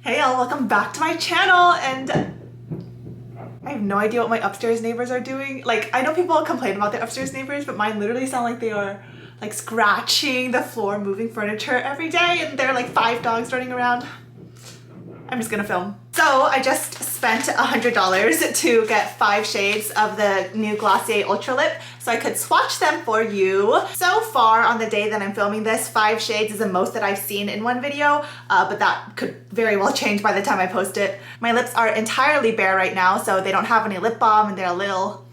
Hey y'all, welcome back to my channel, and I have no idea what my upstairs neighbors are doing. Like, I know people complain about their upstairs neighbors, but mine literally sound like they are like scratching the floor, moving furniture every day, and there are like 5 dogs running around. I'm just gonna film. So I just spent $100 to get 5 shades of the new Glossier Ultralip so I could swatch them for you. So far on the day that I'm filming this, 5 shades is the most that I've seen in one video, but that could very well change by the time I post it. My lips are entirely bare right now, so they don't have any lip balm and they're a little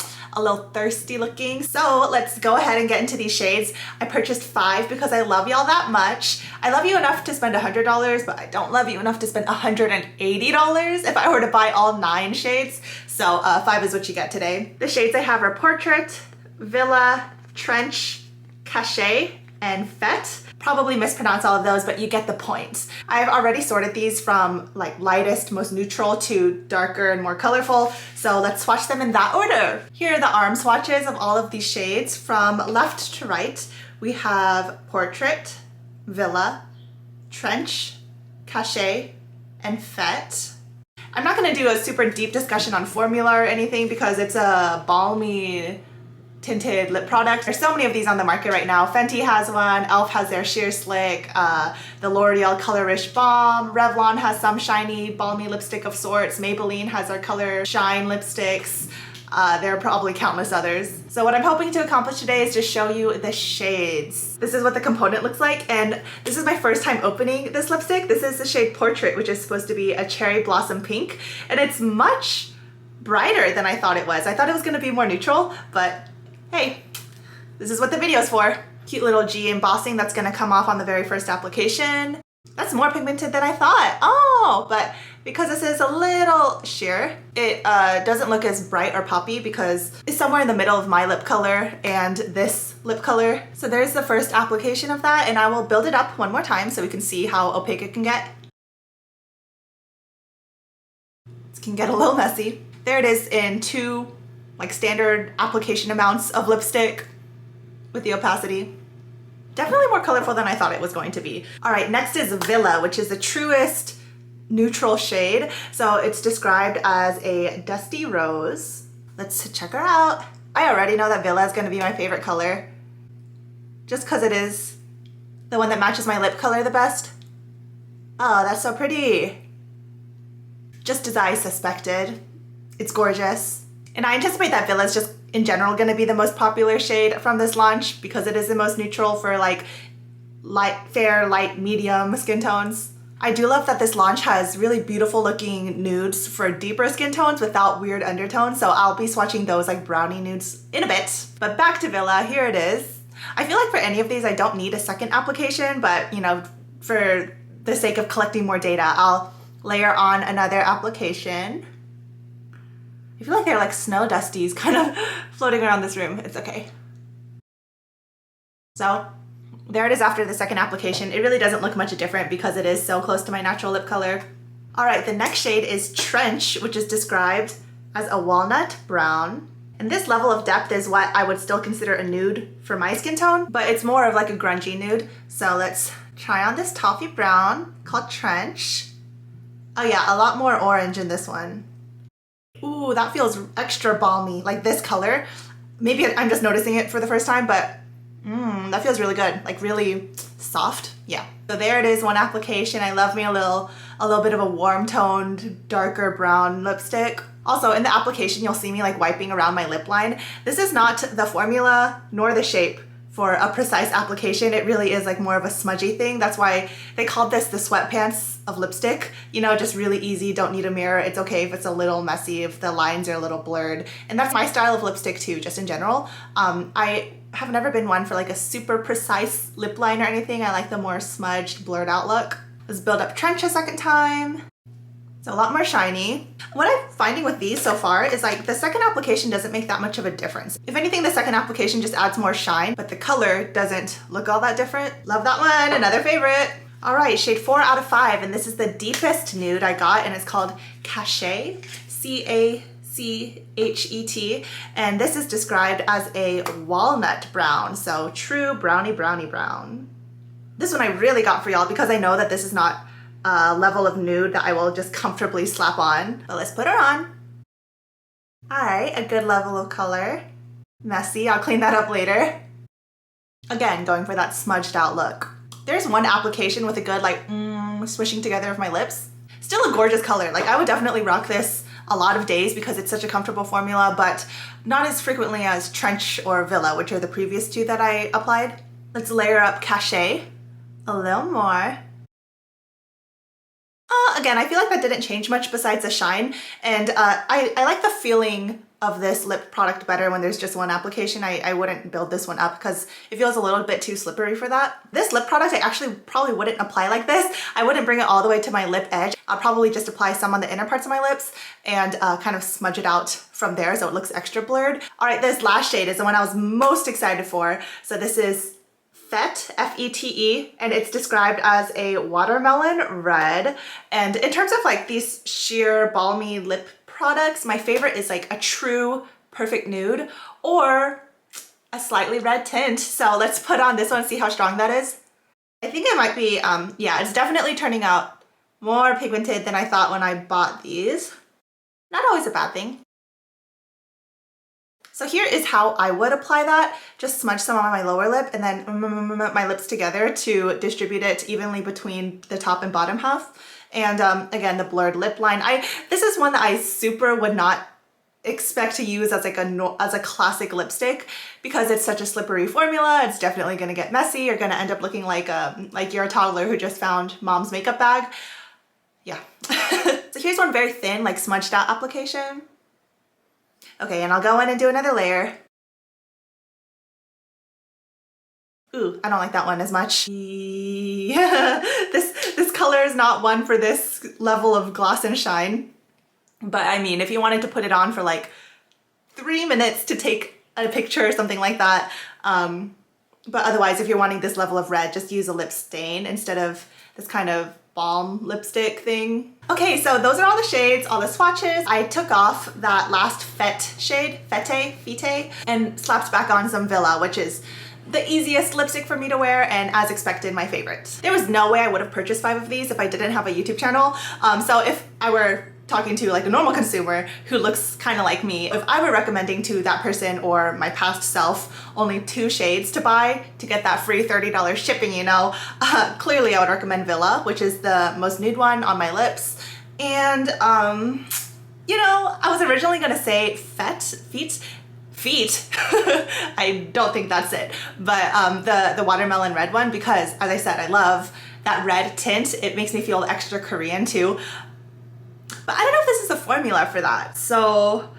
thirsty looking. So let's go ahead and get into these shades. I purchased 5 because I love y'all that much. I love you enough to spend $100, but I don't love you enough to spend $180 if I were to buy all 9 shades. So 5 is what you get today. The shades I have are Portrait, Villa, Trench, Cachet, and Fete. Probably mispronounce all of those, but you get the point. I've already sorted these from like lightest, most neutral to darker and more colorful. So let's swatch them in that order. Here are the arm swatches of all of these shades. From left to right, we have Portrait, Villa, Trench, Cachet, and Fete. I'm not gonna do a super deep discussion on formula or anything because it's a balmy tinted lip product. There's so many of these on the market right now. Fenty has one, e.l.f. has their Sheer Slick, the L'Oreal Colorish Balm, Revlon has some shiny balmy lipstick of sorts, Maybelline has their Color Shine lipsticks. There are probably countless others. So what I'm hoping to accomplish today is just show you the shades. This is what the component looks like, and this is my first time opening this lipstick. This is the shade Portrait, which is supposed to be a cherry blossom pink, and it's much brighter than I thought it was. I thought it was gonna be more neutral, but hey, this is what the video's for. Cute little G embossing that's gonna come off on the very first application. That's more pigmented than I thought. Oh, but because this is a little sheer, it doesn't look as bright or poppy because it's somewhere in the middle of my lip color and this lip color. So there's the first application of that, and I will build it up one more time so we can see how opaque it can get. It can get a little messy. There it is in 2 like standard application amounts of lipstick with the opacity. Definitely more colorful than I thought it was going to be. All right, next is Villa, which is the truest neutral shade. So it's described as a dusty rose. Let's check her out. I already know that Villa is gonna be my favorite color just because it is the one that matches my lip color the best. Oh, that's so pretty. Just as I suspected. It's gorgeous. And I anticipate that Villa is just in general going to be the most popular shade from this launch because it is the most neutral for like fair, light, medium skin tones. I do love that this launch has really beautiful looking nudes for deeper skin tones without weird undertones. So I'll be swatching those like brownie nudes in a bit. But back to Villa, here it is. I feel like for any of these, I don't need a second application, but you know, for the sake of collecting more data, I'll layer on another application. I feel like they're like snow dusties kind of floating around this room. It's okay. So there it is after the second application. It really doesn't look much different because it is so close to my natural lip color. All right, the next shade is Trench, which is described as a walnut brown. And this level of depth is what I would still consider a nude for my skin tone, but it's more of like a grungy nude. So let's try on this toffee brown called Trench. Oh yeah, a lot more orange in this one. Ooh, that feels extra balmy, like this color. Maybe I'm just noticing it for the first time, but that feels really good, like really soft. Yeah. So there it is, one application. I love me a little bit of a warm toned, darker brown lipstick. Also in the application, you'll see me like wiping around my lip line. This is not the formula nor the shape for a precise application. It really is like more of a smudgy thing. That's why they called this the sweatpants of lipstick. You know, just really easy, don't need a mirror. It's okay if it's a little messy, if the lines are a little blurred. And that's my style of lipstick too, just in general. I have never been one for like a super precise lip line or anything. I like the more smudged, blurred out look. Let's build up Trench a second time. It's a lot more shiny. What I'm finding with these so far is like the second application doesn't make that much of a difference. If anything, the second application just adds more shine, but the color doesn't look all that different. Love that one, another favorite. All right, shade 4 out of 5, and this is the deepest nude I got, and it's called Cachet, C-A-C-H-E-T, and this is described as a walnut brown, so true brownie brown. This one I really got for y'all because I know that this is not level of nude that I will just comfortably slap on. But let's put her on. All right, a good level of color. Messy, I'll clean that up later. Again, going for that smudged out look. There's one application with a good like swishing together of my lips. Still a gorgeous color. Like I would definitely rock this a lot of days because it's such a comfortable formula, but not as frequently as Trench or Villa, which are the previous two that I applied. Let's layer up Cachet a little more. Again, I feel like that didn't change much besides the shine, and I like the feeling of this lip product better when there's just one application. I wouldn't build this one up because it feels a little bit too slippery for that. This lip product I actually probably wouldn't apply like this. I wouldn't bring it all the way to my lip edge. I'll probably just apply some on the inner parts of my lips and kind of smudge it out from there so it looks extra blurred. All right, this last shade is the one I was most excited for. So this is Fete, F-E-T-E, and it's described as a watermelon red. And in terms of like these sheer balmy lip products, my favorite is like a true perfect nude or a slightly red tint. So let's put on this one, see how strong that is. I think it might be, yeah, it's definitely turning out more pigmented than I thought when I bought these. Not always a bad thing. So here is how I would apply that. Just smudge some on my lower lip and then my lips together to distribute it evenly between the top and bottom half. And again, the blurred lip line. This is one that I super would not expect to use as like a classic lipstick because it's such a slippery formula. It's definitely gonna get messy. You're gonna end up looking like you're a toddler who just found mom's makeup bag. Yeah. So here's one very thin, like smudged out application. Okay, and I'll go in and do another layer. Ooh, I don't like that one as much. Yeah. This color is not one for this level of gloss and shine. But I mean, if you wanted to put it on for like 3 minutes to take a picture or something like that. But otherwise, if you're wanting this level of red, just use a lip stain instead of this kind of balm lipstick thing. Okay, so those are all the shades, all the swatches. I took off that last Fete shade, Fete, and slapped back on some Villa, which is the easiest lipstick for me to wear and as expected, my favorite. There was no way I would have purchased 5 of these if I didn't have a YouTube channel. So if I were talking to like a normal consumer who looks kind of like me, if I were recommending to that person or my past self only 2 shades to buy to get that free $30 shipping, you know, clearly I would recommend Villa, which is the most nude one on my lips. And you know, I was originally gonna say feet. I don't think that's it, but the watermelon red one, because as I said, I love that red tint. It makes me feel extra Korean too. But I don't know if this is a formula for that. So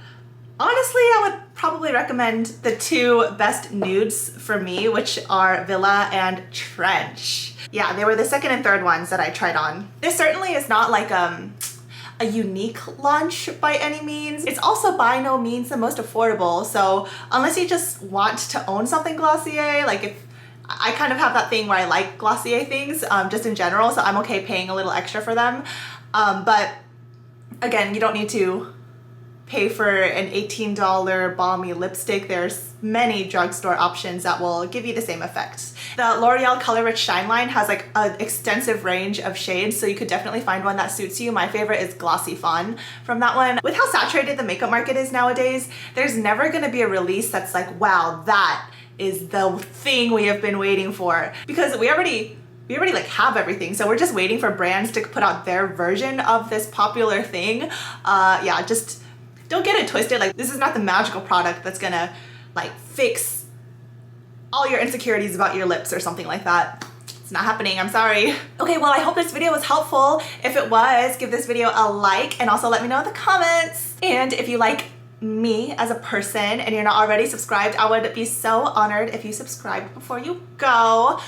honestly, I would probably recommend the 2 best nudes for me, which are Villa and Trench. Yeah, they were the second and third ones that I tried on. This certainly is not like a unique launch by any means. It's also by no means the most affordable. So unless you just want to own something Glossier, like if I kind of have that thing where I like Glossier things just in general, so I'm okay paying a little extra for them. But again, you don't need to pay for an $18 balmy lipstick. There's many drugstore options that will give you the same effect. The L'Oreal Color Rich Shine line has like an extensive range of shades, so you could definitely find one that suits you. My favorite is Glossy Fawn from that one. With how saturated the makeup market is nowadays, there's never gonna be a release that's like, wow, that is the thing we have been waiting for. Because we already like have everything, so we're just waiting for brands to put out their version of this popular thing. Yeah, just don't get it twisted. Like, this is not the magical product that's gonna like fix all your insecurities about your lips or something like that. It's not happening, I'm sorry. Okay, well, I hope this video was helpful. If it was, give this video a like and also let me know in the comments. And if you like me as a person and you're not already subscribed, I would be so honored if you subscribed before you go.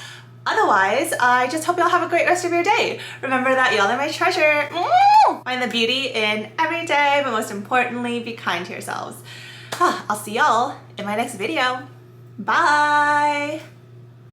Otherwise, I just hope y'all have a great rest of your day. Remember that y'all are my treasure. Find the beauty in every day, but most importantly, be kind to yourselves. I'll see y'all in my next video. Bye.